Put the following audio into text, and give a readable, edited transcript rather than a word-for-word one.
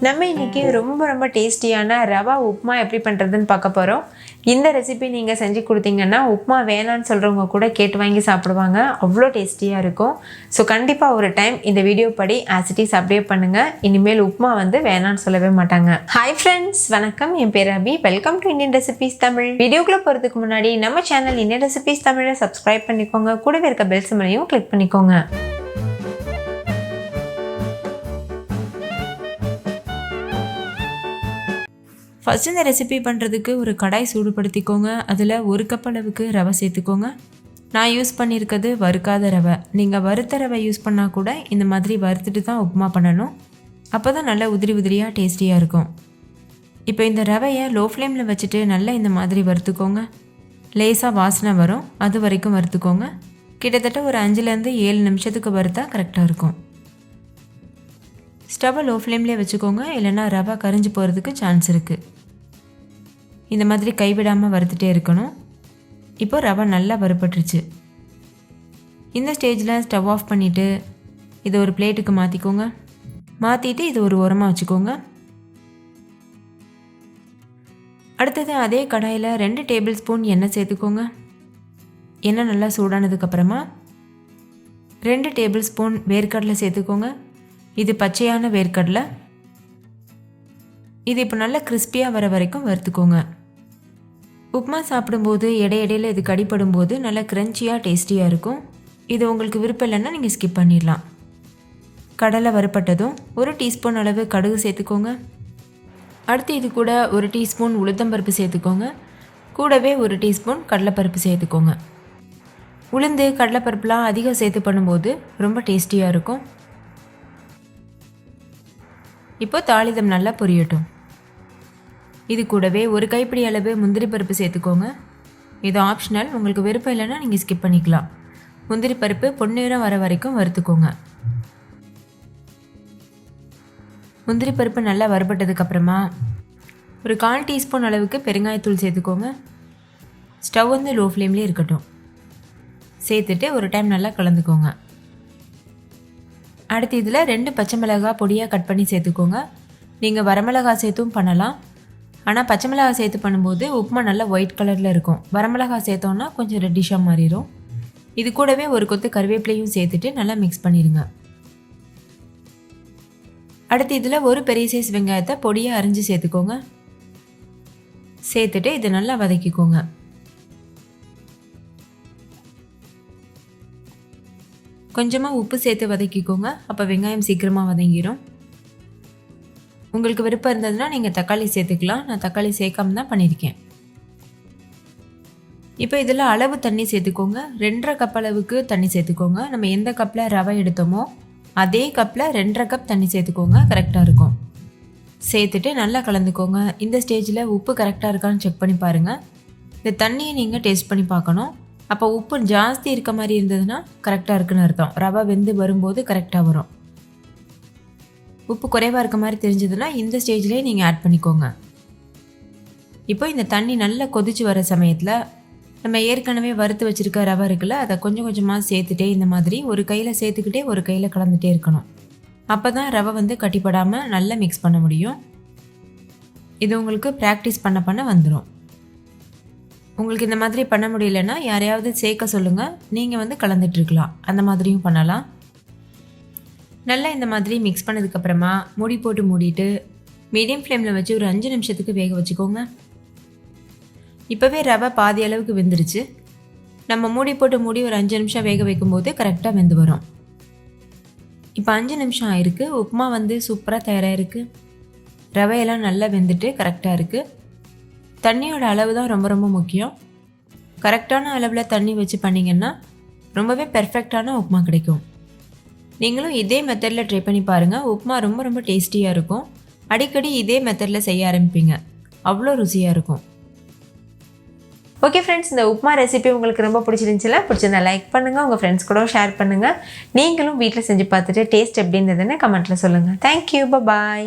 நம்ம இன்றைக்கி ரொம்ப டேஸ்டியான ரவா உப்மா எப்படி பண்ணுறதுன்னு பார்க்க போகிறோம். இந்த ரெசிபி நீங்கள் செஞ்சு கொடுத்தீங்கன்னா உப்மா வேணான்னு சொல்கிறவங்க கூட கேட்டு வாங்கி சாப்பிடுவாங்க. அவ்வளோ டேஸ்டியாக இருக்கும். ஸோ கண்டிப்பாக ஒரு டைம் இந்த வீடியோ படி ஆஸ் இட் இஸ் அப்படியே பண்ணுங்கள். இனிமேல் உப்மா வேணான்னு சொல்லவே மாட்டாங்க. ஹாய் ஃப்ரெண்ட்ஸ், வணக்கம். என் பேர் Abhi. Welcome to Indian recipes Tamil. வீடியோக்குள்ளே போகிறதுக்கு முன்னாடி நம்ம சேனல் இந்தியன் ரெசிபீஸ் தமிழை சப்ஸ்கிரைப் பண்ணிக்கோங்க. கூடவே இருக்க பெல் சிம்பலையும் கிளிக் பண்ணிக்கோங்க. ஃபஸ்ட்டு இந்த ரெசிபி பண்ணுறதுக்கு ஒரு கடாய் சூடுபடுத்திக்கோங்க. அதில் 1 கப் அளவுக்கு ரவை சேர்த்துக்கோங்க. நான் யூஸ் பண்ணியிருக்கிறது வறுக்காத ரவை. நீங்கள் வறுத்த ரவை யூஸ் பண்ணால் கூட இந்த மாதிரி வறுத்துட்டு தான் உப்புமா பண்ணணும். அப்போ தான் நல்லா உதிரியாக டேஸ்டியாக இருக்கும். இப்போ இந்த ரவையை லோ ஃப்ளேமில் வச்சுட்டு நல்லா இந்த மாதிரி வறுத்துக்கோங்க. லேசாக வாசனை வரும், அது வரைக்கும் வறுத்துக்கோங்க. கிட்டத்தட்ட ஒரு 5லேருந்து 7 நிமிஷத்துக்கு வறுத்தா கரெக்டாக இருக்கும். ஸ்டவ்வை லோ ஃப்ளேம்லேயே வச்சுக்கோங்க, இல்லைன்னா ரவை கரிஞ்சு போகிறதுக்கு சான்ஸ் இருக்குது. இந்த மாதிரி கைவிடாமல் வறுத்துட்டே இருக்கணும். இப்போ ரவை நல்லா வறுபட்டுருச்சு. இந்த ஸ்டேஜில் ஸ்டவ் ஆஃப் பண்ணிவிட்டு இதை ஒரு பிளேட்டுக்கு மாற்றிக்கோங்க. மாற்றிட்டு இது ஒரு ஓரமாக வச்சுக்கோங்க. அடுத்தது அதே கடாயில் 2 டேபிள் ஸ்பூன் எண்ணெய் சேர்த்துக்கோங்க. எண்ணெய் நல்லா சூடானதுக்கப்புறமா 2 டேபிள் ஸ்பூன் வேர்க்கடலை சேர்த்துக்கோங்க. இது பச்சையான வேர்க்கடலை. இது இப்போ நல்லா கிறிஸ்பியாக வர வரைக்கும் வறுத்துக்கோங்க. உப்புமா சாப்பிடும்போது இடையிடையில் இது கடிப்படும் போது நல்லா க்ரன்ச்சியாக டேஸ்டியாக இருக்கும். இது உங்களுக்கு விருப்பம் இல்லைன்னா நீங்கள் ஸ்கிப் பண்ணிடலாம். கடலை வறுப்பட்டதும் 1 டீஸ்பூன் அளவு கடுகு சேர்த்துக்கோங்க. அடுத்து இது கூட 1 டீஸ்பூன் உளுத்தம்பருப்பு சேர்த்துக்கோங்க. கூடவே 1 டீஸ்பூன் கடலைப்பருப்பு சேர்த்துக்கோங்க. உளுந்து கடலைப்பருப்புலாம் அதிகம் சேர்த்து பண்ணும்போது ரொம்ப டேஸ்டியாக இருக்கும். இப்போ தாளிதம் நல்லா பொரியட்டும். இது கூடவே 1 கைப்பிடி அளவு முந்திரி பருப்பு சேர்த்துக்கோங்க. இது ஆப்ஷனல், உங்களுக்கு விருப்பம் இல்லைன்னா நீங்கள் ஸ்கிப் பண்ணிக்கலாம். முந்திரி பருப்பு பொன்னிறம் வர வரைக்கும் வறுத்துக்கோங்க. முந்திரி பருப்பு நல்லா வறுபட்டதுக்கப்புறமா ஒரு 1/4 டீஸ்பூன் அளவுக்கு பெருங்காயத்தூள் சேர்த்துக்கோங்க. ஸ்டவ் லோ ஃப்ளேம்லேயே இருக்கட்டும். சேர்த்துட்டு ஒரு டைம் நல்லா கலந்துக்கோங்க. அடுத்து இதில் 2 பச்சை மிளகாய் பொடியாக கட் பண்ணி சேர்த்துக்கோங்க. நீங்கள் வரமிளகாய் சேர்த்தும் பண்ணலாம். ஆனால் பச்சை மிளகாய் சேர்த்து பண்ணும்போது உப்புமா நல்லா ஒயிட் கலரில் இருக்கும். வரமிளகாய் சேர்த்தோன்னா கொஞ்சம் ரெட்டிஷாக மாறிடும். இது கூடவே ஒரு கொத்து கருவேப்பிலையும் சேர்த்துட்டு நல்லா மிக்ஸ் பண்ணிடுங்க. அடுத்து இதில் ஒரு பெரிய சைஸ் வெங்காயத்தை பொடியாக அரிஞ்சு சேர்த்துக்கோங்க. சேர்த்துட்டு இதை நல்லா வதக்கிக்கோங்க. கொஞ்சமாக உப்பு சேர்த்து வதக்கிக்கோங்க. அப்போ வெங்காயம் சீக்கிரமாக வதங்கிடும். உங்களுக்கு விருப்பம் இருந்ததுன்னா நீங்கள் தக்காளி சேர்த்துக்கலாம். நான் தக்காளி சேர்க்காம தான் பண்ணியிருக்கேன். இப்போ இதில் அளவு தண்ணி சேர்த்துக்கோங்க. 2.5 கப் அளவுக்கு தண்ணி சேர்த்துக்கோங்க. நம்ம எந்த கப்பில் ரவை எடுத்தோமோ அதே கப்பில் 2.5 கப் தண்ணி சேர்த்துக்கோங்க. கரெக்டாக இருக்கும். சேர்த்துட்டு நல்லா கலந்துக்கோங்க. இந்த ஸ்டேஜில் உப்பு கரெக்டாக இருக்கான்னு செக் பண்ணி பாருங்கள். இந்த தண்ணியை நீங்கள் டேஸ்ட் பண்ணி பார்க்கணும். அப்போ உப்பு ஜாஸ்தி இருக்க மாதிரி இருந்ததுன்னா கரெக்டாக இருக்குன்னு அர்த்தம். ரவை வெந்து வரும்போது கரெக்டாக வரும். உப்பு குறைவாக இருக்க மாதிரி தெரிஞ்சதுன்னா இந்த ஸ்டேஜ்லேயே நீங்கள் ஆட் பண்ணிக்கோங்க. இப்போ இந்த தண்ணி நல்லா கொதிச்சு வர சமயத்தில் நம்ம ஏற்கனவே வறுத்து வச்சுருக்க ரவை இருக்குல்ல, அதை கொஞ்சம் கொஞ்சமாக சேர்த்துட்டே இந்த மாதிரி ஒரு கையில் சேர்த்துக்கிட்டே ஒரு கையில் கலந்துகிட்டே இருக்கணும். அப்போ தான் ரவை கட்டிப்படாமல் நல்லா மிக்ஸ் பண்ண முடியும். இது உங்களுக்கு ப்ராக்டிஸ் பண்ண வந்துடும். உங்களுக்கு இந்த மாதிரி பண்ண முடியலன்னா யாரையாவது சேர்க்க சொல்லுங்கள். நீங்கள் கலந்துட்டுருக்கலாம். அந்த மாதிரியும் பண்ணலாம். நல்லா இந்த மாதிரி மிக்ஸ் பண்ணதுக்கப்புறமா மூடி போட்டு மூடிட்டு மீடியம் ஃப்ளேமில் வச்சு ஒரு 5 நிமிஷத்துக்கு வேக வச்சுக்கோங்க. இப்போவே ரவை பாதி அளவுக்கு வெந்துருச்சு. நம்ம மூடி போட்டு மூடி ஒரு 5 நிமிஷம் வேக வைக்கும்போது கரெக்டாக வெந்து வரும். இப்போ 5 நிமிஷம் ஆயிருக்கு. உப்புமா சூப்பராக தயாராக இருக்குது. ரவையெல்லாம் நல்லா வெந்துட்டு கரெக்டாக இருக்குது. தண்ணியோட அளவு தான் ரொம்ப முக்கியம். கரெக்டான அளவில் தண்ணி வச்சு பண்ணிங்கன்னா ரொம்பவே பெர்ஃபெக்டான உப்புமா கிடைக்கும். நீங்களும் இதே மெத்தடில் ட்ரை பண்ணி பாருங்கள். உப்புமா ரொம்ப டேஸ்டியாக இருக்கும். அடிக்கடி இதே மெத்தடில் செய்ய ஆரம்பிப்பீங்க. அவ்வளோ ருசியாக இருக்கும். ஓகே ஃப்ரெண்ட்ஸ், இந்த உப்புமா ரெசிபி உங்களுக்கு ரொம்ப பிடிச்சிருந்துச்சுல, பிடிச்சிருந்தா லைக் பண்ணுங்கள். உங்கள் ஃப்ரெண்ட்ஸ் கூட ஷேர் பண்ணுங்கள். நீங்களும் வீட்டில் செஞ்சு பார்த்துட்டு டேஸ்ட் எப்படி இருந்ததுன்னு கமெண்ட்டில் சொல்லுங்கள். தேங்க்யூ, பாய்.